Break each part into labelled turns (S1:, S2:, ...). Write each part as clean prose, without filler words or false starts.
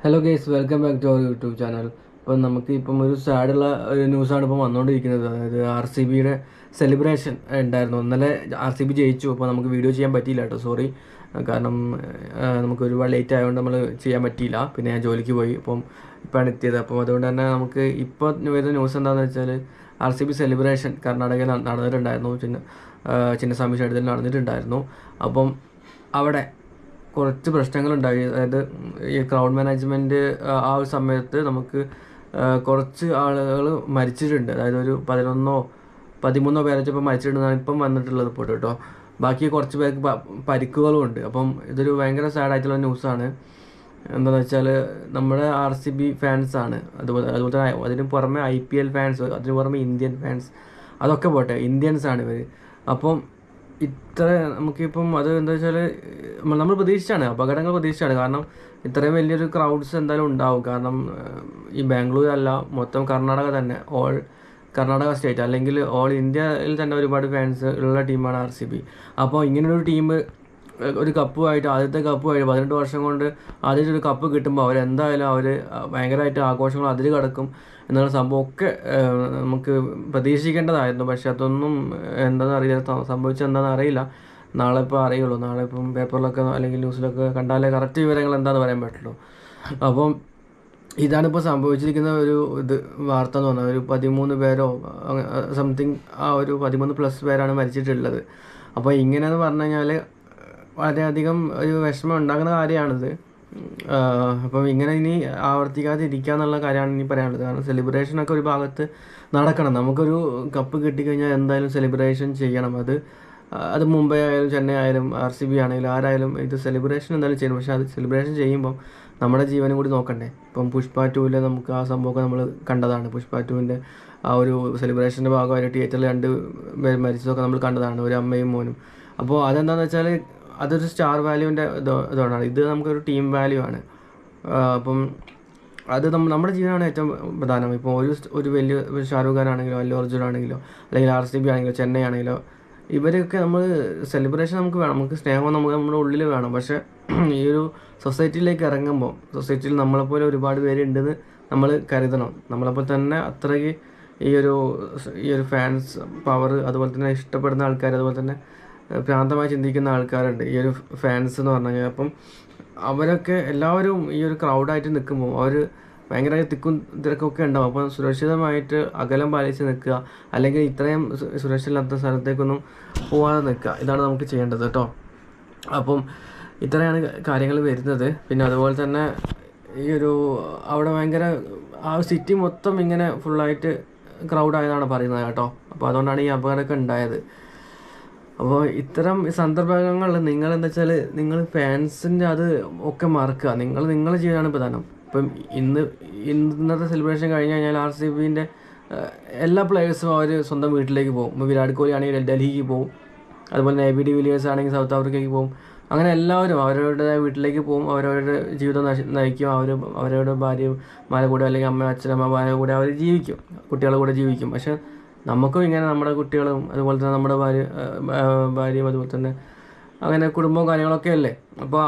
S1: Hello guys, welcome back to our YouTube channel. ഇപ്പം നമുക്കിപ്പം ഒരു സാഡുള്ള ഒരു ന്യൂസാണ് ഇപ്പോൾ വന്നുകൊണ്ടിരിക്കുന്നത്. അതായത് RCBയുടെ സെലിബ്രേഷൻ ഉണ്ടായിരുന്നു. ഇന്നലെ RCB ജയിച്ചു. അപ്പോൾ നമുക്ക് വീഡിയോ ചെയ്യാൻ പറ്റിയില്ല കേട്ടോ, സോറി. കാരണം നമുക്ക് ഒരുപാട് ലേറ്റ് ആയതുകൊണ്ട് നമ്മൾ ചെയ്യാൻ പറ്റിയില്ല. പിന്നെ ഞാൻ ജോലിക്ക് പോയി, ഇപ്പോഴാണ് എത്തിയത്. അപ്പം അതുകൊണ്ട് തന്നെ നമുക്ക് ഇപ്പോൾ വരുന്ന ന്യൂസ് എന്താണെന്ന് വെച്ചാൽ RCB സെലിബ്രേഷൻ കർണാടകയിൽ നടന്നിട്ടുണ്ടായിരുന്നു. ചിന്നസ്വാമി സ്റ്റേഡിയത്തിൽ നടന്നിട്ടുണ്ടായിരുന്നു. അപ്പം അവിടെ കുറച്ച് പ്രശ്നങ്ങളുണ്ടായി. അതായത് ഈ ക്രൗഡ് മാനേജ്മെൻറ്റ് ആ ഒരു സമയത്ത് നമുക്ക് കുറച്ച് ആളുകൾ മരിച്ചിട്ടുണ്ട്. അതായത് ഒരു 11-13 പേരൊക്കെ ഇപ്പോൾ മരിച്ചിട്ടുണ്ടെന്നാണ് ഇപ്പം വന്നിട്ടുള്ളത് ഇപ്പോൾ കേട്ടോ. ബാക്കി കുറച്ച് പേർക്ക് പരിക്കുകളും ഉണ്ട്. അപ്പം ഇതൊരു ഭയങ്കര സാഡായിട്ടുള്ള ന്യൂസാണ്. എന്താണെന്ന് വെച്ചാൽ നമ്മുടെ RCB ഫാൻസാണ്. അതുപോലെ അതിന് പുറമെ IPL ഫാൻസ്, അതിന് പുറമെ ഇന്ത്യൻ ഫാൻസ്, അതൊക്കെ പോട്ടെ, ഇന്ത്യൻസാണ് ഇവർ. അപ്പം ഇത്ര നമുക്കിപ്പം അത് എന്താ വെച്ചാൽ നമ്മൾ പ്രതീക്ഷിച്ചാണ്, അപകടങ്ങൾ പ്രതീക്ഷിച്ചാണ്. കാരണം ഇത്രയും വലിയൊരു ക്രൗഡ്സ് എന്തായാലും ഉണ്ടാവും. കാരണം ഈ ബാംഗ്ലൂർ അല്ല, മൊത്തം കർണാടക തന്നെ, ഓൾ കർണാടക സ്റ്റേറ്റ് അല്ലെങ്കിൽ ഓൾ ഇന്ത്യയിൽ തന്നെ ഒരുപാട് ഫാൻസ് ഉള്ള ടീമാണ് RCB. അപ്പോൾ ഇങ്ങനൊരു ടീം ഒരു കപ്പുമായിട്ട്, ആദ്യത്തെ കപ്പുമായിട്ട് 18 വർഷം കൊണ്ട് ആദ്യത്തെ ഒരു കപ്പ് കിട്ടുമ്പോൾ അവരെന്തായാലും ഭയങ്കരമായിട്ട് ആഘോഷങ്ങൾ അതിൽ കിടക്കും എന്നുള്ള സംഭവമൊക്കെ നമുക്ക് പ്രതീക്ഷിക്കേണ്ടതായിരുന്നു. പക്ഷെ അതൊന്നും എന്താണെന്ന് അറിയില്ല, സംഭവിച്ചെന്താണെന്ന് അറിയില്ല. നാളെ ഇപ്പോൾ അറിയുള്ളൂ. നാളെ ഇപ്പം പേപ്പറിലൊക്കെ അല്ലെങ്കിൽ ന്യൂസിലൊക്കെ കണ്ടാലേ കറക്റ്റ് വിവരങ്ങൾ എന്താണെന്ന് പറയാൻ പറ്റുള്ളൂ. അപ്പം ഇതാണിപ്പോൾ സംഭവിച്ചിരിക്കുന്ന ഒരു വാർത്ത എന്ന് പറഞ്ഞാൽ ഒരു 13 പേരോ സംതിങ്, ആ ഒരു 13+ പേരാണ് മരിച്ചിട്ടുള്ളത്. അപ്പോൾ ഇങ്ങനെയെന്ന് പറഞ്ഞു കഴിഞ്ഞാൽ വളരെയധികം ഒരു വിഷമം ഉണ്ടാകുന്ന കാര്യമാണിത്. അപ്പം ഇങ്ങനെ ഇനി ആവർത്തിക്കാതെ ഇരിക്കുക എന്നുള്ള കാര്യമാണ് ഇനി പറയാനുള്ളത്. കാരണം സെലിബ്രേഷനൊക്കെ ഒരു ഭാഗത്ത് നടക്കണം. നമുക്കൊരു കപ്പ് കിട്ടിക്കഴിഞ്ഞാൽ എന്തായാലും സെലിബ്രേഷൻ ചെയ്യണം. അത് മുംബൈ ആയാലും ചെന്നൈ ആയാലും RCB ആണെങ്കിലും ആരായാലും ഇത് സെലിബ്രേഷൻ എന്തായാലും ചെയ്യണം. പക്ഷേ അത് സെലിബ്രേഷൻ ചെയ്യുമ്പം നമ്മുടെ ജീവനും കൂടി നോക്കണ്ടേ. ഇപ്പം പുഷ്പ 2 നമുക്ക് ആ സംഭവമൊക്കെ നമ്മൾ കണ്ടതാണ്. പുഷ്പ 2 ആ ഒരു സെലിബ്രേഷൻ്റെ ഭാഗമായിട്ട് തിയേറ്ററിൽ 2 പേര് മരിച്ചതൊക്കെ നമ്മൾ കണ്ടതാണ്, ഒരു അമ്മയും മോനും. അപ്പോൾ അതെന്താണെന്ന് വെച്ചാൽ അതൊരു സ്റ്റാർ വാല്യൂവിൻ്റെ ഇതാണ്. ഇത് നമുക്കൊരു ടീം വാല്യൂ ആണ്. അപ്പം അത് നമ്മുടെ ജീവനാണ് ഏറ്റവും പ്രധാനം. ഇപ്പോൾ ഒരു വലിയ ഷാരൂഖ് ഖാൻ ആണെങ്കിലോ അല്ലു അർജുൻ ആണെങ്കിലോ അല്ലെങ്കിൽ RCB ആണെങ്കിലോ ചെന്നൈ ആണെങ്കിലോ ഇവരൊക്കെ നമ്മൾ സെലിബ്രേഷൻ നമുക്ക് വേണം, നമുക്ക് സ്നേഹം നമ്മുടെ ഉള്ളിൽ വേണം. പക്ഷേ ഈ ഒരു സൊസൈറ്റിയിലേക്ക് ഇറങ്ങുമ്പോൾ സൊസൈറ്റിയിൽ നമ്മളെപ്പോലെ ഒരുപാട് പേരുണ്ടെന്ന് നമ്മൾ കരുതണം. നമ്മളെപ്പോലെ തന്നെ അത്രയ്ക്ക് ഈ ഒരു ഫാൻസ് പവർ, അതുപോലെ തന്നെ ഇഷ്ടപ്പെടുന്ന ആൾക്കാർ, അതുപോലെ തന്നെ ഭ്രാന്തമായി ചിന്തിക്കുന്ന ആൾക്കാരുണ്ട് ഈ ഒരു ഫാൻസ് എന്ന് പറഞ്ഞു കഴിഞ്ഞാൽ. അപ്പം അവരൊക്കെ എല്ലാവരും ഈ ഒരു ക്രൗഡായിട്ട് നിൽക്കുമ്പോൾ അവർ ഭയങ്കരമായി തിക്കും തിരക്കൊക്കെ ഉണ്ടാവും. അപ്പം സുരക്ഷിതമായിട്ട് അകലം പാലിച്ച് നിൽക്കുക, അല്ലെങ്കിൽ ഇത്രയും സുരക്ഷയില്ലാത്ത സ്ഥലത്തേക്കൊന്നും പോകാതെ നിൽക്കുക. ഇതാണ് നമുക്ക് ചെയ്യേണ്ടത് കേട്ടോ. അപ്പം ഇത്രയാണ് കാര്യങ്ങൾ വരുന്നത്. പിന്നെ അതുപോലെ തന്നെ അവിടെ ഭയങ്കര ആ സിറ്റി മൊത്തം ഇങ്ങനെ ഫുള്ളായിട്ട് ക്രൗഡായതാണ് പറയുന്നത് കേട്ടോ. അപ്പോൾ അതുകൊണ്ടാണ് ഈ അപകടമൊക്കെ ഉണ്ടായത്. അപ്പോൾ ഇത്തരം സന്ദർഭങ്ങൾ നിങ്ങൾ എന്താ വെച്ചാൽ നിങ്ങൾ ഫാൻസിൻ്റെ അത് ഒക്കെ മറക്കുക. നിങ്ങളുടെ ജീവിതമാണ് പ്രധാനം. ഇപ്പം ഇന്നത്തെ സെലിബ്രേഷൻ കഴിഞ്ഞ് കഴിഞ്ഞാൽ RCBൻ്റെ എല്ലാ പ്ലേയേഴ്സും അവർ സ്വന്തം വീട്ടിലേക്ക് പോകും. ഇപ്പോൾ വിരാട് കോഹ്ലി ആണെങ്കിൽ ഡൽഹിക്ക് പോകും, അതുപോലെ AB de Villiers ആണെങ്കിൽ സൗത്ത് ആഫ്രിക്കയ്ക്ക് പോകും. അങ്ങനെ എല്ലാവരും അവരവരുടേതായ വീട്ടിലേക്ക് പോകും. അവരവരുടെ ജീവിതം നയിക്കും. അവരവരുടെ ഭാര്യമാരുടെ കൂടെ അല്ലെങ്കിൽ അച്ഛനമ്മമാരുടെ കൂടെ അവർ ജീവിക്കും, കുട്ടികളുടെ കൂടെ ജീവിക്കും. പക്ഷെ നമുക്കും ഇങ്ങനെ നമ്മുടെ കുട്ടികളും അതുപോലെ തന്നെ നമ്മുടെ ഭാര്യയും അതുപോലെ തന്നെ അങ്ങനെ കുടുംബവും കാര്യങ്ങളൊക്കെ അല്ലേ. അപ്പോൾ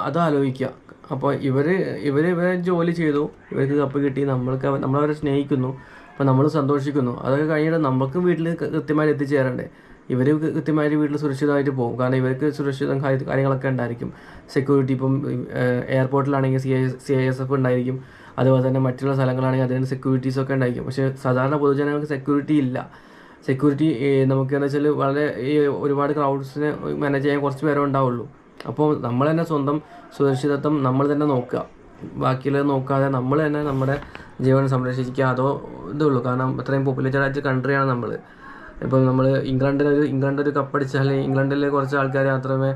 S1: അത് ആലോചിക്കുക. അപ്പോൾ ഇവരെ ജോലി ചെയ്തു, ഇവർക്ക് കപ്പ് കിട്ടി, നമ്മളവരെ സ്നേഹിക്കുന്നു, അപ്പോൾ നമ്മൾ സന്തോഷിക്കുന്നു. അതൊക്കെ കഴിഞ്ഞിട്ട് നമുക്ക് വീട്ടിൽ കൃത്യമായി എത്തിച്ചേരണ്ടേ. ഇവർ കൃത്യമായിട്ട് വീട്ടിൽ സുരക്ഷിതമായിട്ട് പോകും. കാരണം ഇവർക്ക് സുരക്ഷിതം കാര്യങ്ങളൊക്കെ ഉണ്ടായിരിക്കും. സെക്യൂരിറ്റി ഇപ്പം എയർപോർട്ടിലാണെങ്കിൽ CISF ഉണ്ടായിരിക്കും, അതുപോലെ തന്നെ മറ്റുള്ള സ്ഥലങ്ങളാണെങ്കിൽ അതിന് സെക്യൂരിറ്റീസൊക്കെ ഉണ്ടായിരിക്കും. പക്ഷേ സാധാരണ പൊതുജനങ്ങൾക്ക് സെക്യൂരിറ്റി ഇല്ല. സെക്യൂരിറ്റി നമുക്കെന്ന് വെച്ചാൽ വളരെ ഒരുപാട് ക്രൗഡ്സിനെ മാനേജ് ചെയ്യാൻ കുറച്ച് പേരേ ഉണ്ടാവുള്ളൂ. അപ്പോൾ നമ്മൾ തന്നെ സ്വന്തം സുരക്ഷിതത്വം നമ്മൾ തന്നെ നോക്കുക. ബാക്കിയുള്ളത് നോക്കാതെ നമ്മൾ തന്നെ നമ്മുടെ ജീവൻ സംരക്ഷിക്കുക. ഇതുള്ളൂ. കാരണം അത്രയും പോപ്പുലേറ്റഡ് ആയിട്ട് കൺട്രിയാണ് നമ്മൾ. ഇപ്പം നമ്മൾ ഇംഗ്ലണ്ട് ഒരു കപ്പടിച്ചാൽ ഇംഗ്ലണ്ടിൽ കുറച്ച് ആൾക്കാർ മാത്രമേ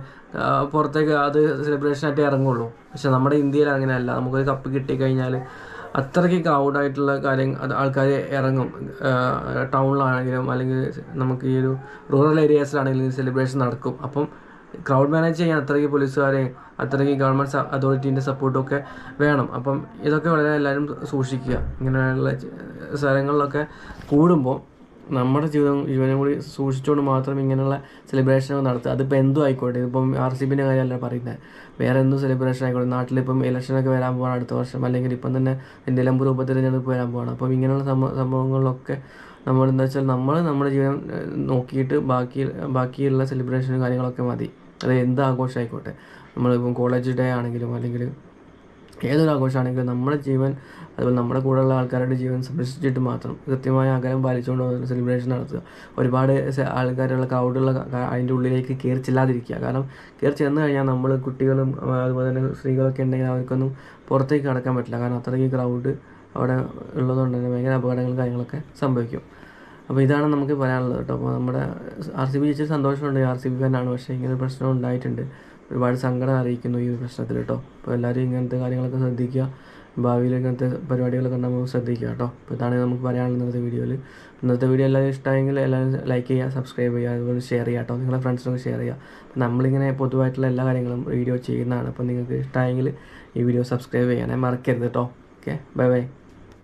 S1: പുറത്തേക്ക് അത് സെലിബ്രേഷനായിട്ട് ഇറങ്ങുള്ളൂ. പക്ഷെ നമ്മുടെ ഇന്ത്യയിൽ അങ്ങനെയല്ല. നമുക്കൊരു കപ്പ് കിട്ടിക്കഴിഞ്ഞാൽ അത്രയ്ക്ക് ക്രൗഡായിട്ടുള്ള ആൾക്കാർ ഇറങ്ങും. ടൗണിലാണെങ്കിലും അല്ലെങ്കിൽ നമുക്ക് ഈ ഒരു റൂറൽ ഏരിയാസിലാണെങ്കിലും സെലിബ്രേഷൻ നടക്കും. അപ്പം ക്രൗഡ് മാനേജ് ചെയ്യാൻ അത്രയ്ക്ക് പോലീസുകാരെയും അത്രയ്ക്ക് ഗവൺമെൻറ് അതോറിറ്റീൻ്റെ സപ്പോർട്ടൊക്കെ വേണം. അപ്പം ഇതൊക്കെ വളരെ എല്ലാവരും സൂക്ഷിക്കുക. ഇങ്ങനെയുള്ള സ്ഥലങ്ങളിലൊക്കെ കൂടുമ്പോൾ നമ്മുടെ ജീവനും കൂടി സൂക്ഷിച്ചുകൊണ്ട് മാത്രം ഇങ്ങനെയുള്ള സെലിബ്രേഷനുകൾ നടത്തുക. അതിപ്പോൾ എന്തും ആയിക്കോട്ടെ, ഇതിപ്പം RCBൻ്റെ കാര്യമല്ല പറയുന്നത്, വേറെ എന്തും സെലിബ്രേഷൻ ആയിക്കോട്ടെ. നാട്ടിലിപ്പം ഇലക്ഷനൊക്കെ വരാൻ പോവാണ് അടുത്ത വർഷം, അല്ലെങ്കിൽ ഇപ്പം തന്നെ നിലമ്പൂർ ഉപതെരഞ്ഞെടുപ്പ് വരാൻ പോവാണ്. അപ്പം ഇങ്ങനെയുള്ള സംഭവങ്ങളിലൊക്കെ നമ്മളെന്താ വെച്ചാൽ നമ്മുടെ ജീവൻ നോക്കിയിട്ട് ബാക്കിയുള്ള സെലിബ്രേഷനും കാര്യങ്ങളൊക്കെ മതി. അത് എന്ത് ആഘോഷമായിക്കോട്ടെ, നമ്മളിപ്പം കോളേജ് ഡേ ആണെങ്കിലും അല്ലെങ്കിൽ ഏതൊരു ആഘോഷമാണെങ്കിലും നമ്മുടെ ജീവൻ, അതുപോലെ നമ്മുടെ കൂടെയുള്ള ആൾക്കാരുടെ ജീവൻ സംരക്ഷിച്ചിട്ട് മാത്രം കൃത്യമായ അകലം പാലിച്ചുകൊണ്ട് സെലിബ്രേഷൻ നടത്തുക. ഒരുപാട് ആൾക്കാരുള്ള ക്രൗഡുള്ള അതിൻ്റെ ഉള്ളിലേക്ക് കയറി ചെല്ലാതിരിക്കുക. കാരണം കയറി ചെന്ന് കഴിഞ്ഞാൽ നമ്മൾ കുട്ടികളും അതുപോലെ തന്നെ സ്ത്രീകളൊക്കെ ഉണ്ടെങ്കിൽ അവർക്കൊന്നും പുറത്തേക്ക് കടക്കാൻ പറ്റില്ല. കാരണം അത്രയ്ക്ക് ക്രൗഡ് അവിടെ ഉള്ളതുകൊണ്ട് തന്നെ ഭയങ്കര അപകടങ്ങളും കാര്യങ്ങളൊക്കെ സംഭവിക്കും. അപ്പോൾ ഇതാണ് നമുക്ക് പറയാനുള്ളത് കേട്ടോ. അപ്പോൾ നമ്മുടെ RCB ജയിച്ചൊരു സന്തോഷമുണ്ട്, RCB ഫാനാണ്. പക്ഷേ ഇങ്ങനെ ഒരു പ്രശ്നം ഉണ്ടായിട്ടുണ്ട്, ഒരുപാട് സങ്കടം അറിയിക്കുന്നു ഈ ഒരു പ്രശ്നത്തിൽ കേട്ടോ. അപ്പോൾ എല്ലാവരും ഇങ്ങനത്തെ കാര്യങ്ങളൊക്കെ ശ്രദ്ധിക്കുക, ഭാവിയിൽ ഇങ്ങനത്തെ പരിപാടികളൊക്കെ ഉണ്ടാകുമ്പോൾ ശ്രദ്ധിക്കുക കേട്ടോ. അപ്പോൾ ഇതാണ് നമുക്ക് പറയാനുള്ളത് ഇന്നത്തെ വീഡിയോയിൽ. ഇന്നത്തെ വീഡിയോ എല്ലാവരും ഇഷ്ടമായെങ്കിൽ എല്ലാവരും ലൈക്ക് ചെയ്യുക, സബ്സ്ക്രൈബ് ചെയ്യുക, അതുപോലെ ഷെയർ ചെയ്യുക കേട്ടോ. നിങ്ങളുടെ ഫ്രണ്ട്സിനൊക്കെ ഷെയർ ചെയ്യുക. അപ്പോൾ നമ്മളിങ്ങനെ പൊതുവായിട്ടുള്ള എല്ലാ കാര്യങ്ങളും വീഡിയോ ചെയ്യുന്നതാണ്. അപ്പോൾ നിങ്ങൾക്ക് ഇഷ്ടമായെങ്കിൽ ഈ വീഡിയോ സബ്സ്ക്രൈബ് ചെയ്യാനേ മറക്കരുത് കേട്ടോ. Okay, bye bye.